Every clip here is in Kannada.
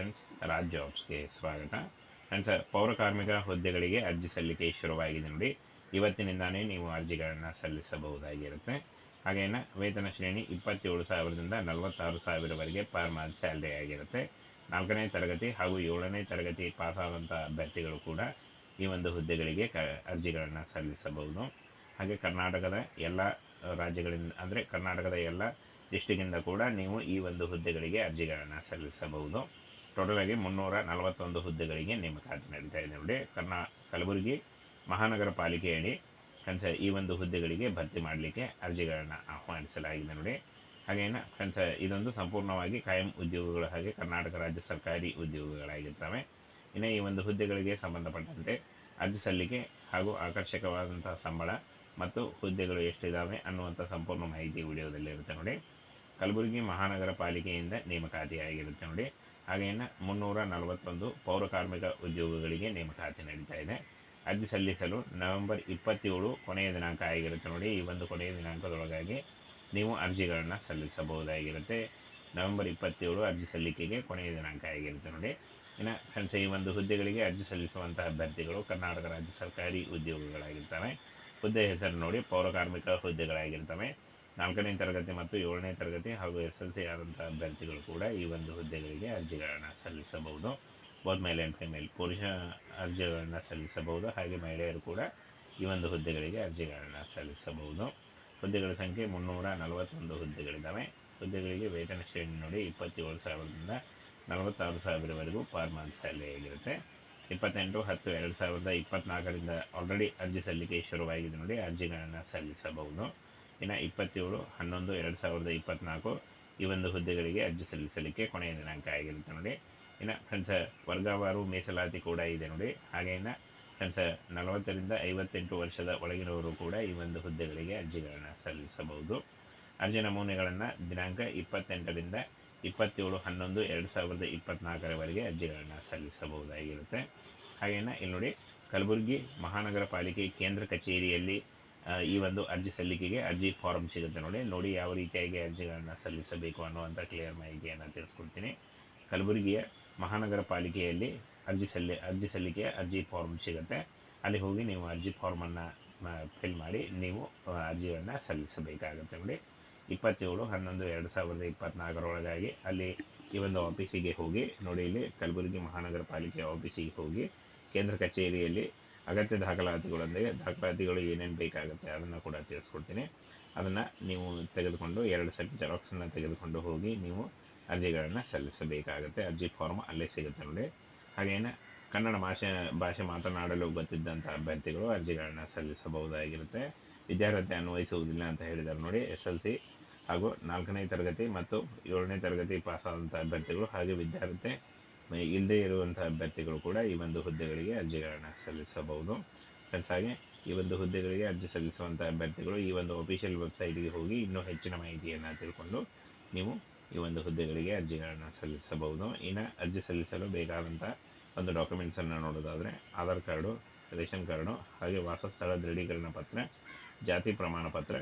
ಫ್ರೆಂಡ್ಸ್, ರಾಜ್ ಜಾಬ್ಸ್ಗೆ ಸ್ವಾಗತ. ಫ್ರೆಂಡ್ಸ್, ಪೌರ ಕಾರ್ಮಿಕ ಹುದ್ದೆಗಳಿಗೆ ಅರ್ಜಿ ಸಲ್ಲಿಕೆ ಶುರುವಾಗಿದೆ ನೋಡಿ. ಇವತ್ತಿನಿಂದಾನೇ ನೀವು ಅರ್ಜಿಗಳನ್ನು ಸಲ್ಲಿಸಬಹುದಾಗಿರುತ್ತೆ. ಹಾಗೇನ ವೇತನ ಶ್ರೇಣಿ 27,000ದಿಂದ 46,000ವರೆಗೆ ಪರ್ ಮಂತ್ ಸ್ಯಾಲ್ರಿ ಆಗಿರುತ್ತೆ. 4ನೇ ತರಗತಿ ಹಾಗೂ 7ನೇ ತರಗತಿ ಪಾಸ್ ಆದಂಥ ಅಭ್ಯರ್ಥಿಗಳು ಕೂಡ ಈ ಒಂದು ಹುದ್ದೆಗಳಿಗೆ ಅರ್ಜಿಗಳನ್ನು ಸಲ್ಲಿಸಬಹುದು. ಹಾಗೆ ಕರ್ನಾಟಕದ ಎಲ್ಲ ರಾಜ್ಯಗಳಿಂದ ಅಂದರೆ ಕರ್ನಾಟಕದ ಎಲ್ಲ ಡಿಸ್ಟಿಕ್ಕಿಂದ ಕೂಡ ನೀವು ಈ ಒಂದು ಹುದ್ದೆಗಳಿಗೆ ಅರ್ಜಿಗಳನ್ನು ಸಲ್ಲಿಸಬಹುದು. ಟೋಟಲ್ ಆಗಿ 341 ಹುದ್ದೆಗಳಿಗೆ ನೇಮಕಾತಿ ನಡೀತಾ ಇದೆ ನೋಡಿ. ಕಲಬುರಗಿ ಮಹಾನಗರ ಪಾಲಿಕೆಯಡಿ ಫ್ರೆಂಡ್ಸ್ ಈ ಒಂದು ಹುದ್ದೆಗಳಿಗೆ ಭರ್ತಿ ಮಾಡಲಿಕ್ಕೆ ಅರ್ಜಿಗಳನ್ನು ಆಹ್ವಾನಿಸಲಾಗಿದೆ ನೋಡಿ. ಹಾಗೇನ ಫ್ರೆಂಡ್ಸ್, ಇದೊಂದು ಸಂಪೂರ್ಣವಾಗಿ ಕಾಯಂ ಉದ್ಯೋಗಗಳು ಹಾಗೆ ಕರ್ನಾಟಕ ರಾಜ್ಯ ಸರ್ಕಾರಿ ಉದ್ಯೋಗಗಳಾಗಿರ್ತವೆ. ಇನ್ನು ಈ ಒಂದು ಹುದ್ದೆಗಳಿಗೆ ಸಂಬಂಧಪಟ್ಟಂತೆ ಅರ್ಜಿ ಸಲ್ಲಿಕೆ ಹಾಗೂ ಆಕರ್ಷಕವಾದಂತಹ ಸಂಬಳ ಮತ್ತು ಹುದ್ದೆಗಳು ಎಷ್ಟಿದ್ದಾವೆ ಅನ್ನುವಂಥ ಸಂಪೂರ್ಣ ಮಾಹಿತಿ ವಿಡಿಯೋದಲ್ಲಿ ಇರುತ್ತೆ ನೋಡಿ. ಕಲಬುರಗಿ ಮಹಾನಗರ ಪಾಲಿಕೆಯಿಂದ ನೇಮಕಾತಿಯಾಗಿರುತ್ತೆ ನೋಡಿ. ಹಾಗೆಯೇ 341 ಪೌರ ಕಾರ್ಮಿಕ ಉದ್ಯೋಗಗಳಿಗೆ ನೇಮಕಾತಿ ನಡೀತಾ ಇದೆ. ಅರ್ಜಿ ಸಲ್ಲಿಸಲು ನವೆಂಬರ್ 27 ಕೊನೆಯ ದಿನಾಂಕ ಆಗಿರುತ್ತೆ ನೋಡಿ. ಈ ಒಂದು ಕೊನೆಯ ದಿನಾಂಕದೊಳಗಾಗಿ ನೀವು ಅರ್ಜಿಗಳನ್ನು ಸಲ್ಲಿಸಬಹುದಾಗಿರುತ್ತೆ. ನವೆಂಬರ್ 27 ಅರ್ಜಿ ಸಲ್ಲಿಕೆಗೆ ಕೊನೆಯ ದಿನಾಂಕ ಆಗಿರುತ್ತೆ ನೋಡಿ. ಇನ್ನು ಫ್ರೆಂಡ್ಸ್, ಈ ಒಂದು ಹುದ್ದೆಗಳಿಗೆ ಅರ್ಜಿ ಸಲ್ಲಿಸುವಂತಹ ಅಭ್ಯರ್ಥಿಗಳು ಕರ್ನಾಟಕ ರಾಜ್ಯ ಸರ್ಕಾರಿ ಉದ್ಯೋಗಗಳಾಗಿರ್ತವೆ. ಹುದ್ದೆ ಹೆಸರು ನೋಡಿ ಪೌರ ಕಾರ್ಮಿಕ ಹುದ್ದೆಗಳಾಗಿರ್ತವೆ. 4ನೇ ತರಗತಿ ಮತ್ತು 7ನೇ ತರಗತಿ ಹಾಗೂ SLC ಆದಂತಹ ಅಭ್ಯರ್ಥಿಗಳು ಕೂಡ ಈ ಒಂದು ಹುದ್ದೆಗಳಿಗೆ ಅರ್ಜಿಗಳನ್ನು ಸಲ್ಲಿಸಬಹುದು. ಬೋತ್ ಮೇಲ್ ಆ್ಯಂಡ್ ಫಿಮೇಲ್ ಪುರುಷ ಅರ್ಜಿಗಳನ್ನು ಸಲ್ಲಿಸಬಹುದು. ಹಾಗೆ ಮಹಿಳೆಯರು ಕೂಡ ಈ ಒಂದು ಹುದ್ದೆಗಳಿಗೆ ಅರ್ಜಿಗಳನ್ನು ಸಲ್ಲಿಸಬಹುದು. ಹುದ್ದೆಗಳ ಸಂಖ್ಯೆ 341 ಹುದ್ದೆಗಳಿದ್ದಾವೆ. ಹುದ್ದೆಗಳಿಗೆ ವೇತನ ಶ್ರೇಣಿ ನೋಡಿ 27,000ದಿಂದ 46,000ವರೆಗೂ ಪರ್ ಮಂತ್ ಸ್ಯಾಲರಿ ಆಗಿರುತ್ತೆ. 28/10/2024ರಿಂದ ಆಲ್ರೆಡಿ ಅರ್ಜಿ ಸಲ್ಲಿಕೆ ಶುರುವಾಗಿದೆ ನೋಡಿ. ಅರ್ಜಿಗಳನ್ನು ಸಲ್ಲಿಸಬಹುದು. ಇನ್ನು 27/11/2024 ಈ ಒಂದು ಹುದ್ದೆಗಳಿಗೆ ಅರ್ಜಿ ಸಲ್ಲಿಸಲಿಕ್ಕೆ ಕೊನೆಯ ದಿನಾಂಕ ಆಗಿರುತ್ತೆ ನೋಡಿ. ಇನ್ನು ಫ್ರೆಂಡ್ಸ್, ವರ್ಗವಾರು ಮೀಸಲಾತಿ ಕೂಡ ಇದೆ ನೋಡಿ. ಹಾಗೆಯೇ ಫ್ರೆಂಡ್ಸ್, 40ರಿಂದ 58 ವರ್ಷದ ಒಳಗಿನವರು ಕೂಡ ಈ ಒಂದು ಹುದ್ದೆಗಳಿಗೆ ಅರ್ಜಿಗಳನ್ನು ಸಲ್ಲಿಸಬಹುದು. ಅರ್ಜಿ ನಮೂನೆಗಳನ್ನು ದಿನಾಂಕ 28ರಿಂದ 27/11/2024ವರೆಗೆ ಅರ್ಜಿಗಳನ್ನು ಸಲ್ಲಿಸಬಹುದಾಗಿರುತ್ತೆ. ಹಾಗೆಯೇ ಇಲ್ಲಿ ನೋಡಿ, ಕಲಬುರಗಿ ಮಹಾನಗರ ಪಾಲಿಕೆ ಕೇಂದ್ರ ಕಚೇರಿಯಲ್ಲಿ ಈ ಒಂದು ಅರ್ಜಿ ಸಲ್ಲಿಕೆಗೆ ಅರ್ಜಿ ಫಾರಂ ಸಿಗುತ್ತೆ ನೋಡಿ. ಯಾವ ರೀತಿಯಾಗಿ ಅರ್ಜಿಗಳನ್ನು ಸಲ್ಲಿಸಬೇಕು ಅನ್ನುವಂಥ ಕ್ಲಿಯರ್ ಮಾಹಿತಿಯನ್ನು ತಿಳಿಸ್ಕೊಡ್ತೀನಿ. ಕಲಬುರಗಿಯ ಮಹಾನಗರ ಪಾಲಿಕೆಯಲ್ಲಿ ಅರ್ಜಿ ಸಲ್ಲಿಕೆಯ ಅರ್ಜಿ ಫಾರ್ಮ್ ಸಿಗುತ್ತೆ. ಅಲ್ಲಿ ಹೋಗಿ ನೀವು ಅರ್ಜಿ ಫಾರ್ಮನ್ನು ಫಿಲ್ ಮಾಡಿ ನೀವು ಅರ್ಜಿಯನ್ನು ಸಲ್ಲಿಸಬೇಕಾಗುತ್ತೆ ನೋಡಿ. 27/11/2024 ಅಲ್ಲಿ ಈ ಒಂದು ಆಫೀಸಿಗೆ ಹೋಗಿ ನೋಡಿ. ಇಲ್ಲಿ ಕಲಬುರಗಿ ಮಹಾನಗರ ಪಾಲಿಕೆ ಆಫೀಸಿಗೆ ಹೋಗಿ ಕೇಂದ್ರ ಕಚೇರಿಯಲ್ಲಿ ಅಗತ್ಯ ದಾಖಲಾತಿಗಳು ಏನೇನು ಬೇಕಾಗುತ್ತೆ ಅದನ್ನು ಕೂಡ ತಿಳಿಸ್ಕೊಡ್ತೀನಿ. ಅದನ್ನು ನೀವು ತೆಗೆದುಕೊಂಡು 2 ಸೆಟ್ ಜೆರಾಕ್ಸನ್ನು ತೆಗೆದುಕೊಂಡು ಹೋಗಿ ನೀವು ಅರ್ಜಿಗಳನ್ನು ಸಲ್ಲಿಸಬೇಕಾಗುತ್ತೆ. ಅರ್ಜಿ ಫಾರ್ಮ್ ಅಲ್ಲೇ ಸಿಗುತ್ತೆ ನೋಡಿ. ಹಾಗೆಯೇ ಕನ್ನಡ ಭಾಷೆ ಮಾತನಾಡಲು ಗೊತ್ತಿದ್ದಂಥ ಅಭ್ಯರ್ಥಿಗಳು ಅರ್ಜಿಗಳನ್ನು ಸಲ್ಲಿಸಬಹುದಾಗಿರುತ್ತೆ. ವಿದ್ಯಾರ್ಹತೆ ಅನ್ವಯಿಸುವುದಿಲ್ಲ ಅಂತ ಹೇಳಿದ್ದಾರೆ ನೋಡಿ. SLC ಹಾಗೂ 4ನೇ ತರಗತಿ ಮತ್ತು 7ನೇ ತರಗತಿ ಪಾಸಾದಂಥ ಅಭ್ಯರ್ಥಿಗಳು ಹಾಗೆ ವಿದ್ಯಾರ್ಹತೆ ಇಲ್ಲದೇ ಇರುವಂಥ ಅಭ್ಯರ್ಥಿಗಳು ಕೂಡ ಈ ಒಂದು ಹುದ್ದೆಗಳಿಗೆ ಅರ್ಜಿಗಳನ್ನು ಸಲ್ಲಿಸಬಹುದು. ಫ್ರೆಂಡ್ಸ್, ಹಾಗೆ ಈ ಒಂದು ಹುದ್ದೆಗಳಿಗೆ ಅರ್ಜಿ ಸಲ್ಲಿಸುವಂಥ ಅಭ್ಯರ್ಥಿಗಳು ಈ ಒಂದು ಅಫಿಷಿಯಲ್ ವೆಬ್ಸೈಟ್ಗೆ ಹೋಗಿ ಇನ್ನೂ ಹೆಚ್ಚಿನ ಮಾಹಿತಿಯನ್ನು ತಿಳ್ಕೊಂಡು ನೀವು ಈ ಒಂದು ಹುದ್ದೆಗಳಿಗೆ ಅರ್ಜಿಗಳನ್ನು ಸಲ್ಲಿಸಬಹುದು. ಇನ್ನು ಅರ್ಜಿ ಸಲ್ಲಿಸಲು ಬೇಕಾದಂಥ ಒಂದು ಡಾಕ್ಯುಮೆಂಟ್ಸನ್ನು ನೋಡೋದಾದರೆ ಆಧಾರ್ ಕಾರ್ಡು, ರೇಷನ್ ಕಾರ್ಡು, ಹಾಗೆ ವಾಸಸ್ಥಳ ದೃಢೀಕರಣ ಪತ್ರ, ಜಾತಿ ಪ್ರಮಾಣ ಪತ್ರ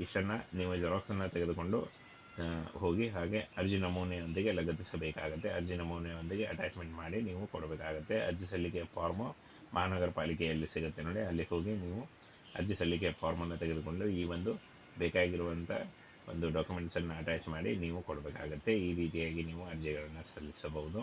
ಇಷ್ಟನ್ನು ನೀವು ಜೆರಾಕ್ಸನ್ನು ತೆಗೆದುಕೊಂಡು ಹೋಗಿ ಹಾಗೆ ಅರ್ಜಿ ನಮೂನೆಯೊಂದಿಗೆ ಲಗತ್ತಿಸಬೇಕಾಗುತ್ತೆ. ಅರ್ಜಿ ನಮೂನೆಯೊಂದಿಗೆ ಅಟ್ಯಾಚ್ಮೆಂಟ್ ಮಾಡಿ ನೀವು ಕೊಡಬೇಕಾಗುತ್ತೆ. ಅರ್ಜಿ ಸಲ್ಲಿಕೆ ಫಾರ್ಮು ಮಹಾನಗರ ಪಾಲಿಕೆಯಲ್ಲಿ ಸಿಗುತ್ತೆ ನೋಡಿ. ಅಲ್ಲಿ ಹೋಗಿ ನೀವು ಅರ್ಜಿ ಸಲ್ಲಿಕೆ ಫಾರ್ಮನ್ನು ತೆಗೆದುಕೊಂಡು ಈ ಒಂದು ಬೇಕಾಗಿರುವಂಥ ಒಂದು ಡಾಕ್ಯುಮೆಂಟ್ಸನ್ನು ಅಟ್ಯಾಚ್ ಮಾಡಿ ನೀವು ಕೊಡಬೇಕಾಗುತ್ತೆ. ಈ ರೀತಿಯಾಗಿ ನೀವು ಅರ್ಜಿಗಳನ್ನು ಸಲ್ಲಿಸಬಹುದು.